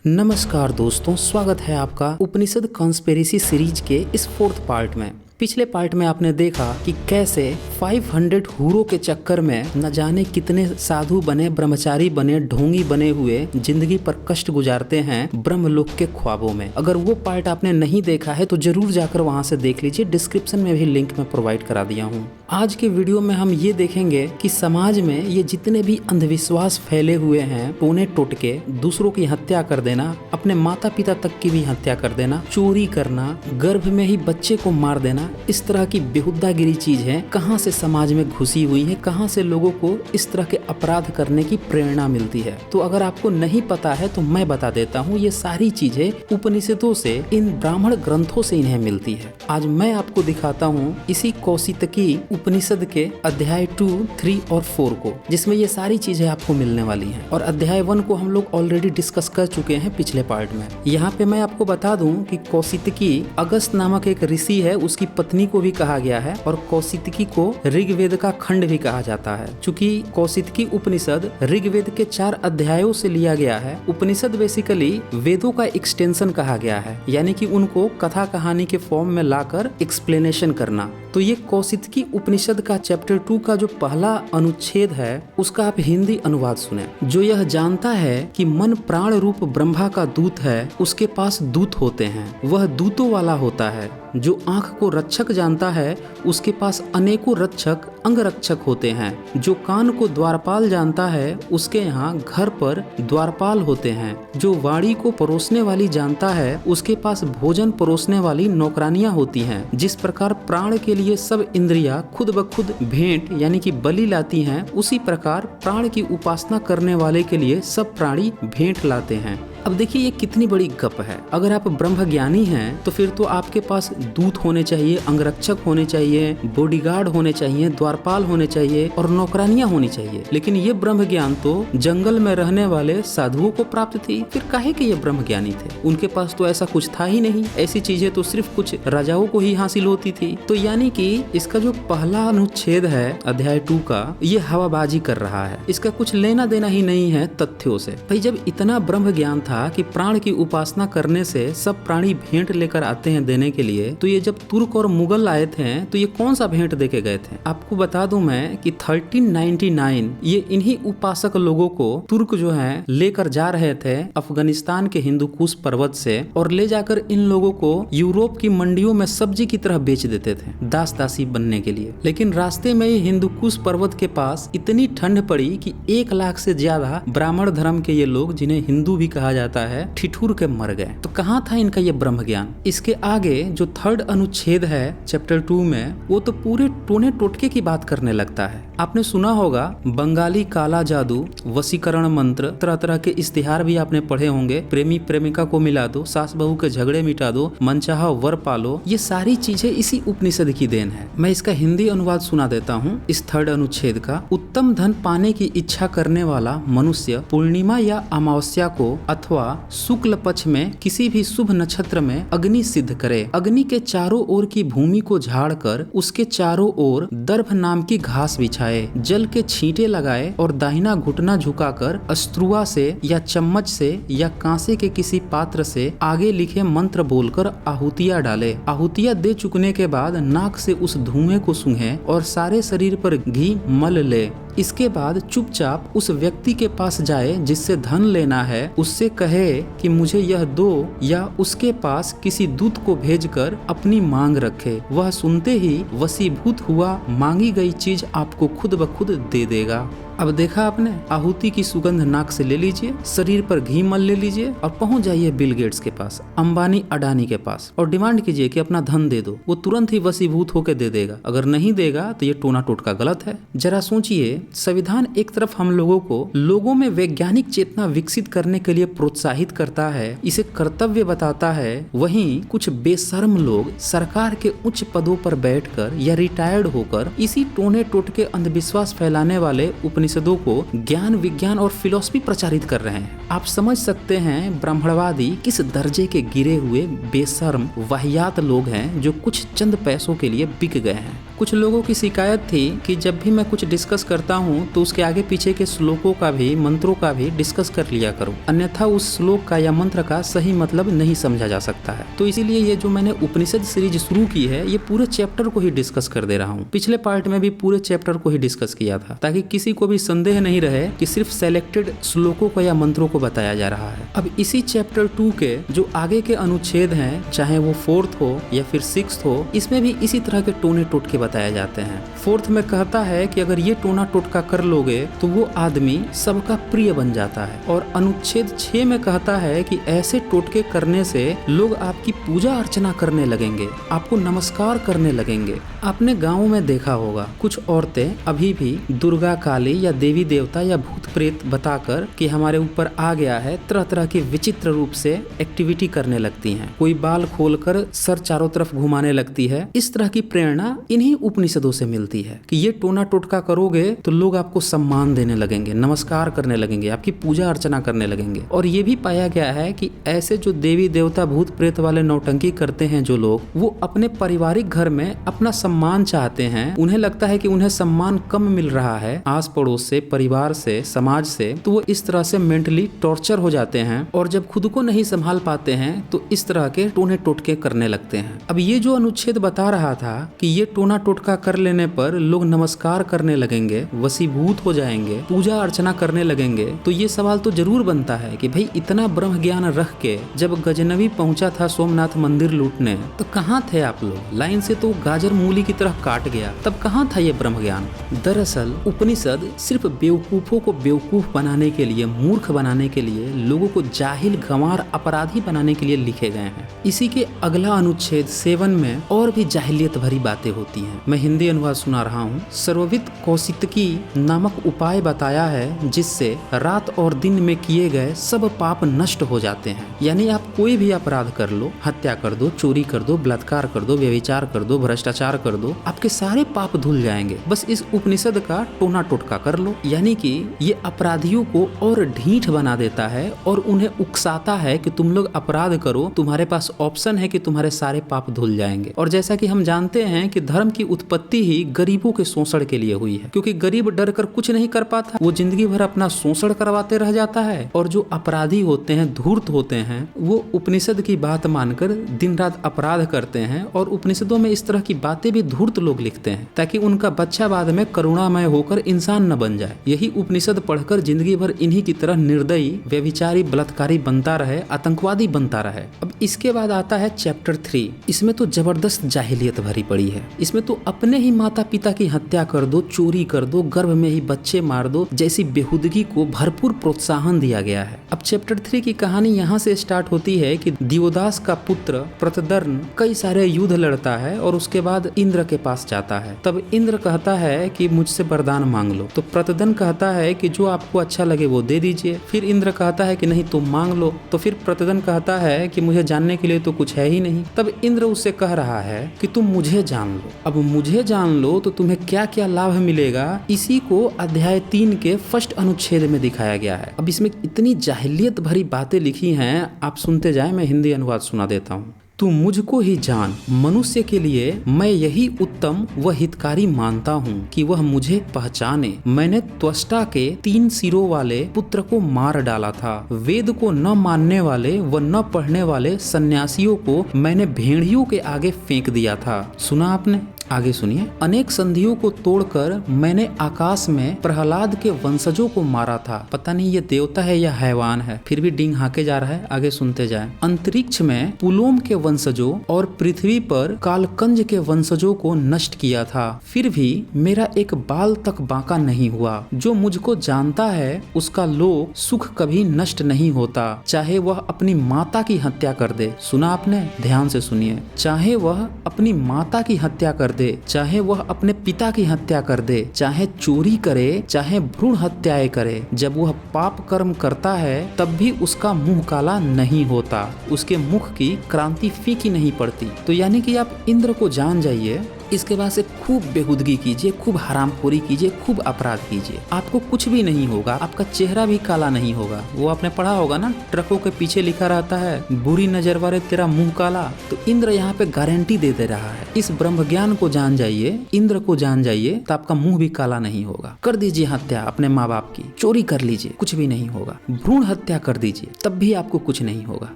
नमस्कार दोस्तों, स्वागत है आपका उपनिषद कॉन्स्पिरेसी सीरीज के इस 4th पार्ट में। पिछले पार्ट में आपने देखा कि कैसे 500 हूरों के चक्कर में न जाने कितने साधु बने, ब्रह्मचारी बने, ढोंगी बने हुए जिंदगी पर कष्ट गुजारते हैं ब्रह्मलोक के ख्वाबों में। अगर वो पार्ट आपने नहीं देखा है तो जरूर जाकर वहां से देख लीजिए, डिस्क्रिप्शन में भी लिंक मैं प्रोवाइड करा दिया हूँ। आज के वीडियो में हम ये देखेंगे कि समाज में ये जितने भी अंधविश्वास फैले हुए हैं, टोने टोटके, दूसरों की हत्या कर देना, अपने माता पिता तक की भी हत्या कर देना, चोरी करना, गर्भ में ही बच्चे को मार देना, इस तरह की बेहुदागिरी चीज है कहाँ से समाज में घुसी हुई है, कहाँ से लोगों को इस तरह के अपराध करने की प्रेरणा मिलती है। तो अगर आपको नहीं पता है तो मैं बता देता हूँ, ये सारी चीजें उपनिषदों से, इन ब्राह्मण ग्रंथों से इन्हें मिलती है। आज मैं आपको दिखाता हूँ इसी कौशितकी उपनिषद के अध्याय 2, 3 और 4 को, जिसमें ये सारी चीजें आपको मिलने वाली हैं। और अध्याय 1 को हम लोग ऑलरेडी डिस्कस कर चुके हैं पिछले पार्ट में। यहाँ पे मैं आपको बता दूं कि कौशितकी अगस्त नामक एक ऋषि है, उसकी पत्नी को भी कहा गया है, और कौशितकी को ऋग्वेद का खंड भी कहा जाता है। चूंकि कौशितकी उपनिषद ऋग्वेद के 4 अध्यायों से लिया गया है। उपनिषद बेसिकली वेदों का एक्सटेंशन कहा गया है, यानी कि उनको कथा कहानी के फॉर्म में लाकर एक्सप्लेनेशन करना। तो ये कौशितकी उपनिषद का चैप्टर 2 का जो पहला अनुच्छेद है, उसका आप हिंदी अनुवाद सुने। जो यह जानता है कि मन प्राण रूप ब्रह्मा का दूत है, उसके पास दूत होते हैं, वह दूतों वाला होता है। जो आँख को रक्षक जानता है, उसके पास अनेकों रक्षक अंगरक्षक होते हैं। जो कान को द्वारपाल जानता है, उसके यहाँ घर पर द्वारपाल होते हैं। जो वाणी को परोसने वाली जानता है, उसके पास भोजन परोसने वाली नौकरानियां होती हैं। जिस प्रकार प्राण के लिए सब इंद्रियां खुद ब खुद भेंट यानी कि बलि लाती हैं, उसी प्रकार प्राण की उपासना करने वाले के लिए सब प्राणी भेंट लाते हैं। अब देखिए ये कितनी बड़ी गप है। अगर आप ब्रह्म ज्ञानी हैं तो फिर तो आपके पास दूत होने चाहिए, अंगरक्षक होने चाहिए, बॉडीगार्ड होने चाहिए, द्वारपाल होने चाहिए और नौकरानियां होनी चाहिए। लेकिन ये ब्रह्म ज्ञान तो जंगल में रहने वाले साधुओं को प्राप्त थी। फिर काहे कि ये ब्रह्म ज्ञानी थे? उनके पास तो ऐसा कुछ था ही नहीं। ऐसी चीजें तो सिर्फ कुछ राजाओं को ही हासिल होती थी। तो यानी कि इसका जो पहला अनुच्छेद है अध्याय 2 का, ये हवाबाजी कर रहा है। इसका कुछ लेना देना ही नहीं है तथ्यों से। भाई जब इतना ब्रह्म ज्ञान था कि प्राण की उपासना करने से सब प्राणी भेंट लेकर आते हैं देने के लिए, तो ये जब तुर्क और मुगल आए थे तो ये कौन सा भेंट देके गए थे? आपको बता दूं मैं कि 1399 ये इन्हीं उपासक लोगों को तुर्क जो है लेकर जा रहे थे अफगानिस्तान के हिंदुकुश पर्वत से, और ले जाकर इन लोगों को यूरोप की मंडियों में सब्जी की तरह बेच देते थे दास दासी बनने के लिए। लेकिन रास्ते में ही हिंदुकुश पर्वत के पास इतनी ठंड पड़ी कि 1 लाख से ज्यादा ब्राह्मण धर्म के ये लोग, जिन्हें हिंदू भी कहा जाता है, ठिठुर के मर गए। तो कहाँ था इनका ये ब्रह्म ज्ञान? इसके आगे जो 3rd अनुच्छेद है चैप्टर 2 में, वो तो पूरे टोने टोटके की बात करने लगता है। आपने सुना होगा बंगाली काला जादू, वशीकरण मंत्र, तरह तरह के इश्तिहार भी आपने पढ़े होंगे। प्रेमी प्रेमिका को मिला दो, सास बहू के झगड़े मिटा दो, मनचाहा वर पालो। ये सारी चीजें इसी उपनिषद की देन है। मैं इसका हिंदी अनुवाद सुना देता हूँ इस 3rd अनुच्छेद का। उत्तम धन पाने की इच्छा करने वाला मनुष्य पूर्णिमा या अमावस्या को अथवा शुक्ल पक्ष में किसी भी शुभ नक्षत्र में अग्नि सिद्ध करे। अग्नि के चारों ओर की भूमि को झाड़कर उसके चारों ओर दर्भ नाम की घास बिछाए, जल के छींटे लगाए और दाहिना घुटना झुकाकर अस्त्रुआ से या चम्मच से या कांसे के किसी पात्र से आगे लिखे मंत्र बोलकर आहुतियां डाले। आहुतियां दे चुकने के बाद नाक से उस धुएं को सूंघे और सारे शरीर पर घी मल ले। इसके बाद चुपचाप उस व्यक्ति के पास जाए जिससे धन लेना है, उससे कहे कि मुझे यह दो, या उसके पास किसी दूत को भेजकर अपनी मांग रखे। वह सुनते ही वशीभूत हुआ मांगी गई चीज आपको खुद ब खुद दे देगा। अब देखा आपने, आहुति की सुगंध नाक से ले लीजिए, शरीर पर घी मल ले लीजिए और पहुंच जाइए बिल गेट्स के पास, अंबानी अडानी के पास, और डिमांड कीजिए कि अपना धन दे दो। वो तुरंत ही वशीभूत होकर दे देगा। अगर नहीं देगा तो ये टोना टोटका गलत है। जरा सोचिए, संविधान एक तरफ हम लोगों को लोगों में वैज्ञानिक चेतना विकसित करने के लिए प्रोत्साहित करता है, इसे कर्तव्य बताता है, वहीं कुछ बेशर्म लोग सरकार के उच्च पदों पर बैठकर या रिटायर्ड होकर इसी टोने टोटके अंधविश्वास फैलाने वाले उपनिषदों को ज्ञान, विज्ञान और फिलॉसफी प्रचारित कर रहे हैं। आप समझ सकते हैं ब्राह्मणवादी किस दर्जे के गिरे हुए बेशर्म वाहियात लोग हैं जो कुछ चंद पैसों के लिए बिक गए हैं। कुछ लोगों की शिकायत थी कि जब भी मैं कुछ डिस्कस करता हूँ तो उसके आगे पीछे के श्लोकों का भी, मंत्रों का भी डिस्कस कर लिया करो, अन्यथा उस श्लोक का या मंत्र का सही मतलब नहीं समझा जा सकता है। तो इसीलिए ये जो मैंने उपनिषद सीरीज शुरू की है, ये पूरे चैप्टर को ही डिस्कस कर दे रहा हूँ। पिछले पार्ट में भी पूरे चैप्टर को ही डिस्कस किया था, ताकि किसी को भी संदेह नहीं रहे कि सिर्फ सेलेक्टेड श्लोकों को या मंत्रों को बताया जा रहा है। अब इसी चैप्टर 2 के जो आगे के अनुच्छेद हैं, चाहे वो 4th हो या फिर 6th हो, इसमें भी इसी तरह के टोने टोटके बताए जाते हैं। 4th में कहता है कि अगर ये टोना टोटका कर लोगे तो वो आदमी सबका प्रिय बन जाता है। और अनुच्छेद 6 में कहता है कि ऐसे टोटके करने से लोग आपकी पूजा अर्चना करने लगेंगे, आपको नमस्कार करने लगेंगे। आपने गाँव में देखा होगा कुछ औरतें अभी भी दुर्गा, काली या देवी देवता या भूत प्रेत बताकर कि हमारे ऊपर आ गया है, तरह तरह के विचित्र रूप से एक्टिविटी करने लगती हैं। कोई बाल खोलकर सर चारों तरफ घुमाने लगती है। इस तरह की प्रेरणा इन्हीं उपनिषदों से मिलती है कि ये टोना टोटका करोगे तो लोग आपको सम्मान देने लगेंगे, नमस्कार करने लगेंगे, आपकी पूजा अर्चना करने लगेंगे। और ये भी पाया गया है कि ऐसे जो देवी देवता भूत प्रेत वाले नौटंकी करते हैं जो लोग, वो अपने पारिवारिक घर में अपना सम्मान चाहते हैं। उन्हें लगता है कि उन्हें सम्मान कम मिल रहा है आस पड़ोस से, परिवार से, समाज से, तो वो इस तरह से मेंटली टॉर्चर हो जाते हैं। और जब खुद को नहीं संभाल पाते हैं तो इस तरह के टोने टोटके करने लगते हैं। अब ये जो अनुच्छेद बता रहा था कि ये टोना टोटका कर लेने पर लोग नमस्कार करने लगेंगे, वशीभूत हो जाएंगे, पूजा अर्चना करने लगेंगे, तो ये सवाल तो जरूर बनता है कि भाई इतना ब्रह्म ज्ञान रख के जब गजनवी पहुंचा था सोमनाथ मंदिर लूटने, तो कहाँ थे आप लोग? लाइन से तो गाजर मूली की तरह काट गया, तब कहाँ था ये ब्रह्म ज्ञान? दरअसल उपनिषद सिर्फ बेवकूफों को बेवकूफ बनाने के लिए, मूर्ख बनाने के लिए, लोगों को जाहिल, गंवार, अपराधी बनाने के लिए लिखे गए हैं। इसी के अगला अनुच्छेद 7 में और भी जाहिलियत भरी बातें होती हैं। मैं हिंदी अनुवाद सुना रहा हूँ। सर्वविद कौशितकी नामक उपाय बताया है जिससे रात और दिन में किए गए सब पाप नष्ट हो जाते हैं। यानी आप कोई भी अपराध कर लो, हत्या कर दो, चोरी कर दो, बलात्कार कर दो, व्यभिचार कर दो, भ्रष्टाचार कर दो, आपके सारे पाप धुल जाएंगे। बस इस उपनिषद का टोना टोटका कर लो। यानी कि ये अपराधियों को और ढीठ बना देता है और उन्हें उकसाता है कि तुम लोग अपराध करो, तुम्हारे पास ऑप्शन है कि तुम्हारे सारे पाप धुल जाएंगे। और जैसा कि हम जानते हैं कि धर्म की उत्पत्ति ही गरीबों के शोषण के लिए हुई है, क्योंकि गरीब डर कर कुछ नहीं कर पाता, वो जिंदगी भर अपना शोषण करवाते रह जाता है। और जो अपराधी होते हैं, धूर्त होते हैं, वो उपनिषद की बात मानकर दिन रात अपराध करते हैं। और उपनिषदों में इस तरह की बातें भी धूर्त लोग लिखते हैं ताकि उनका बच्चा बाद में करुणामय होकर इंसान न बन जाए। यही उपनिषद पढ़कर जिंदगी भर इन्हीं की तरह निर्दयी, व्यभिचारी, बलात्कारी बनता रहे, आतंकवादी बनता रहे। अब इसके बाद आता है चैप्टर 3। इसमें तो जबरदस्त जाहिलियत भरी पड़ी है। इसमें तो अपने ही माता पिता की हत्या कर दो, चोरी कर दो, गर्भ में ही बच्चे मार दो जैसी बेहुदगी को भरपूर प्रोत्साहन दिया गया है। अब चैप्टर 3 की कहानी यहाँ से स्टार्ट होती है कि दियोदास का पुत्र प्रतदर्न कई सारे युद्ध लड़ता है और उसके बाद इंद्र के पास जाता है। तब इंद्र कहता है कि मुझसे वरदान मांग लो। तो प्रतदर्न कहता है कि जो आपको अच्छा लगे वो दे दीजिए। फिर इंद्र कहता है कि नहीं तुम मांग लो। तो फिर प्रतदर्न कहता है कि मुझे जानने के लिए तो कुछ है ही नहीं। तब इंद्र उससे कह रहा है कि तुम मुझे जान लो। अब मुझे जान लो तो तुम्हें क्या क्या लाभ मिलेगा, इसी को अध्याय 3 के फर्स्ट अनुच्छेद में दिखाया गया है। अब इसमें इतनी जाहिलियत भरी बातें लिखी हैं, आप सुनते जाएं, मैं हिंदी अनुवाद सुना देता हूँ। तू मुझको ही जान, मनुष्य के लिए मैं यही उत्तम व हितकारी मानता हूँ कि वह मुझे पहचाने। मैंने त्वष्टा के 3 सिरों वाले पुत्र को मार डाला था। वेद को न मानने वाले व न पढ़ने वाले सन्यासियों को मैंने भेड़ियों के आगे फेंक दिया था। सुना आपने? आगे सुनिए। अनेक संधियों को तोड़कर मैंने आकाश में प्रहलाद के वंशजों को मारा था। पता नहीं ये देवता है या हैवान है, फिर भी डिंग हाके जा रहा है। आगे सुनते जाएं। अंतरिक्ष में पुलोम के वंशजों और पृथ्वी पर कालकंज के वंशजों को नष्ट किया था। फिर भी मेरा एक बाल तक बांका नहीं हुआ। जो मुझको जानता है उसका लोक सुख कभी नष्ट नहीं होता, चाहे वह अपनी माता की हत्या कर दे। सुना आपने? ध्यान से सुनिए। चाहे वह अपनी माता की हत्या कर दे, चाहे वह अपने पिता की हत्या कर दे, चाहे चोरी करे, चाहे भ्रूण हत्याएं करे, जब वह पाप कर्म करता है तब भी उसका मुंह काला नहीं होता, उसके मुख की क्रांति फीकी नहीं पड़ती। तो यानी कि आप इंद्र को जान जाइए इसके बाद से खूब बेहुदगी कीजिए, खूब हरामखोरी कीजिए, खूब अपराध कीजिए, आपको कुछ भी नहीं होगा, आपका चेहरा भी काला नहीं होगा। वो आपने पढ़ा होगा ना, ट्रकों के पीछे लिखा रहता है बुरी नजर वाले तेरा मुंह काला। तो इंद्र यहाँ पे गारंटी दे दे रहा है, इस ब्रह्म ज्ञान को जान जाइए, इंद्र को जान जाइए, तो आपका मुंह भी काला नहीं होगा। कर दीजिए हत्या अपने माँ बाप की, चोरी कर लीजिए, कुछ भी नहीं होगा। भ्रूण हत्या कर दीजिए, तब भी आपको कुछ नहीं होगा।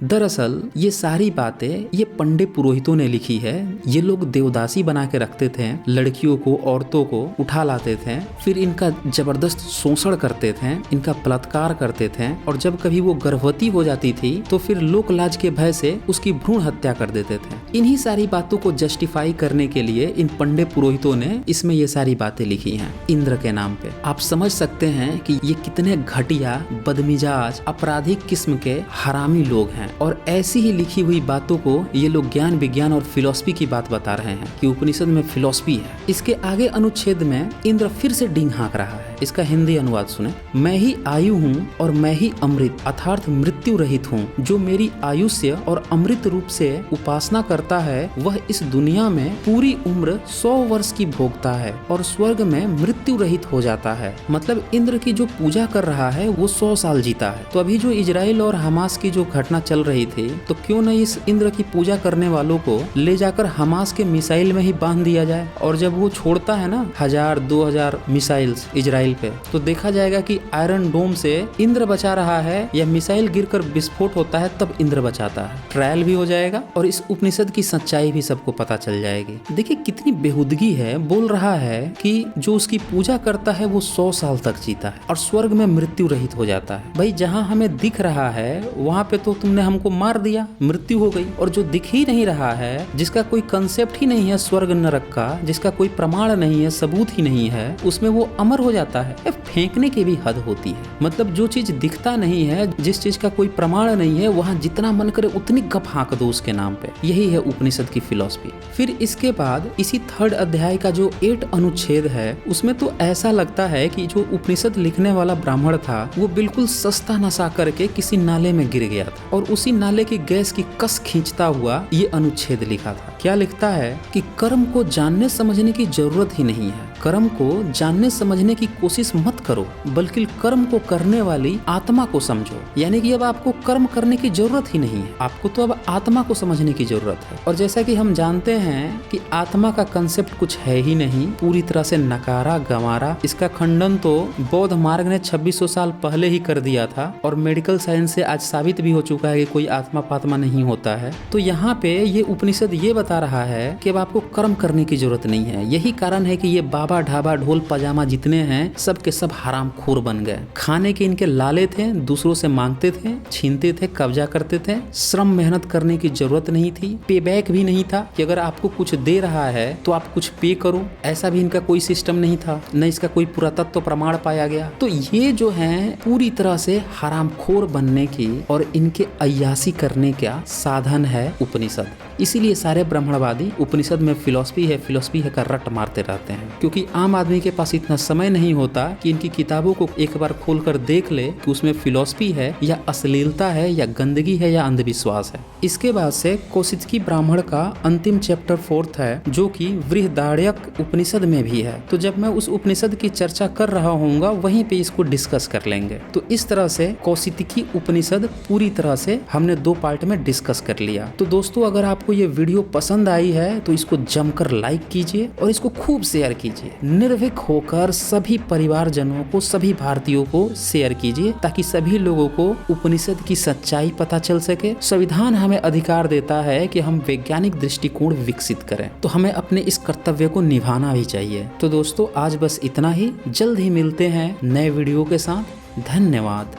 दरअसल ये सारी बातें ये पंडित पुरोहितों ने लिखी है। ये लोग देवदासी बना के रखते थे, लड़कियों को, औरतों को उठा लाते थे, फिर इनका जबरदस्त शोषण करते थे, इनका बलात्कार करते थे, और जब कभी वो गर्भवती हो जाती थी तो फिर लोक लाज के भय से उसकी भ्रूण हत्या कर देते थे। इन्हीं सारी बातों को जस्टिफाई करने के लिए इन पंडित पुरोहितों ने इसमें ये सारी बातें लिखी हैं इंद्र के नाम पे। आप समझ सकते हैं कि ये कितने घटिया, बदमिजाज, आपराधिक किस्म के हरामी लोग हैं। और ऐसी ही लिखी हुई बातों को ये लोग ज्ञान, विज्ञान और फिलॉसफी की बात बता रहे हैं कि उपनिषद में फिलॉसफी है। इसके आगे अनुच्छेद में इंद्र फिर से डींग हाँक रहा है। इसका हिंदी अनुवाद सुने। मैं ही आयु हूँ और मैं ही अमृत अर्थात मृत्यु रहित हूँ। जो मेरी आयुष्य और अमृत रूप से उपासना करता है वह इस दुनिया में पूरी उम्र 100 वर्ष की भोगता है और स्वर्ग में मृत्यु रहित हो जाता है। मतलब इंद्र की जो पूजा कर रहा है वो 100 साल जीता है। तो अभी जो इजराइल और हमास की जो घटना चल रही थी, तो क्यों न इस इंद्र की पूजा करने वालों को ले जाकर हमास के मिसाइल में ही बांध दिया जाए, और जब वो छोड़ता है ना 1000-2000 मिसाइल्स इजराइल पे, तो देखा जाएगा कि आयरन डोम से इंद्र बचा रहा है या मिसाइल गिरकर विस्फोट होता है तब इंद्र बचाता है। ट्रायल भी हो जाएगा और इस उपनिषद की सच्चाई भी सबको पता चल जाएगी। देखिए कितनी बेहुदगी है। बोल रहा है कि जो उसकी पूजा करता है वो 100 साल तक जीता है और स्वर्ग में मृत्यु रहित हो जाता है। भाई जहाँ हमें दिख रहा है वहाँ पे तो तुमने हमको मार दिया, मृत्यु हो गई, और जो दिख ही नहीं रहा है, जिसका कोई कंसेप्ट ही नहीं है स्वर्ग नरक का, जिसका कोई प्रमाण नहीं है, सबूत ही नहीं है, उसमें वो अमर हो जाता है। फेंकने की भी हद होती है। मतलब जो चीज दिखता नहीं है, जिस चीज का कोई प्रमाण नहीं है, वहाँ जितना मन करे उतनी गप हाँक दो उसके नाम पे। यही है उपनिषद की फिलॉसफी। फिर इसके बाद इसी 3rd अध्याय का जो 8 अनुच्छेद है, उसमें तो ऐसा लगता है कि जो उपनिषद लिखने वाला ब्राह्मण था वो बिल्कुल सस्ता नशा करके किसी नाले में गिर गया था और उसी नाले की गैस की कस खींचता हुआ ये अनुच्छेद लिखा था। क्या लिखता है कि कर्म को जानने समझने की जरूरत ही नहीं है। कर्म को जानने समझने की कोशिश मत करो, बल्कि कर्म को करने वाली आत्मा को समझो। यानी कि अब आपको कर्म करने की जरूरत ही नहीं है, आपको तो अब आत्मा को समझने की जरूरत है। और जैसा कि हम जानते हैं कि आत्मा का कंसेप्ट कुछ है ही नहीं, पूरी तरह से नकारा गंवारा। इसका खंडन तो बौद्ध मार्ग ने 2600 साल पहले ही कर दिया था और मेडिकल साइंस से आज साबित भी हो चुका है कि कोई आत्मा पात्मा नहीं होता है। तो यहाँ पे ये उपनिषद ये बता रहा है कि अब आपको कर्म करने की जरूरत नहीं है। यही कारण है कि ये बाबा, ढाबा, ढोल, पजामा जितने हैं सब के सब हरामखोर बन गए। खाने के इनके लाले थे, दूसरों से मांगते थे, छीनते थे, कब्जा करते थे। श्रम मेहनत करने की जरूरत नहीं थी, पे बैक भी नहीं था कि अगर आपको कुछ दे रहा है तो आप कुछ पे करो, ऐसा भी इनका कोई सिस्टम नहीं था, न इसका कोई पुरातत्व प्रमाण पाया गया। तो ये जो है पूरी तरह से हरामखोर बनने की और इनके अय्यासी करने का साधन है उपनिषद। इसीलिए सारे ब्राह्मणवादी उपनिषद में फिलॉसफी है का रट मारते रहते हैं, क्योंकि आम आदमी के पास इतना समय नहीं होता कि इनकी किताबों को एक बार खोलकर देख ले कि उसमें फिलॉसफी है या अश्लीलता है या गंदगी है या अंधविश्वास है। इसके बाद से कौशिकी ब्राह्मण का अंतिम चैप्टर 4 है, जो कि बृहदारण्यक उपनिषद में भी है। तो जब मैं उस उपनिषद की चर्चा कर रहा हूँगा वहीं पे इसको डिस्कस कर लेंगे। तो इस तरह से कौशिकी उपनिषद पूरी तरह से हमने 2 पार्ट में डिस्कस कर लिया। तो दोस्तों अगर आपको ये वीडियो पसंद आई है तो इसको जमकर लाइक कीजिए और इसको खूब शेयर कीजिए। निर्भीक होकर सभी परिवारजनों को, सभी भारतीयों को शेयर कीजिए ताकि सभी लोगों को उपनिषद की सच्चाई पता चल सके। संविधान हमें अधिकार देता है कि हम वैज्ञानिक दृष्टिकोण विकसित करें, तो हमें अपने इस कर्तव्य को निभाना भी चाहिए। तो दोस्तों आज बस इतना ही, जल्द ही मिलते हैं नए वीडियो के साथ। धन्यवाद।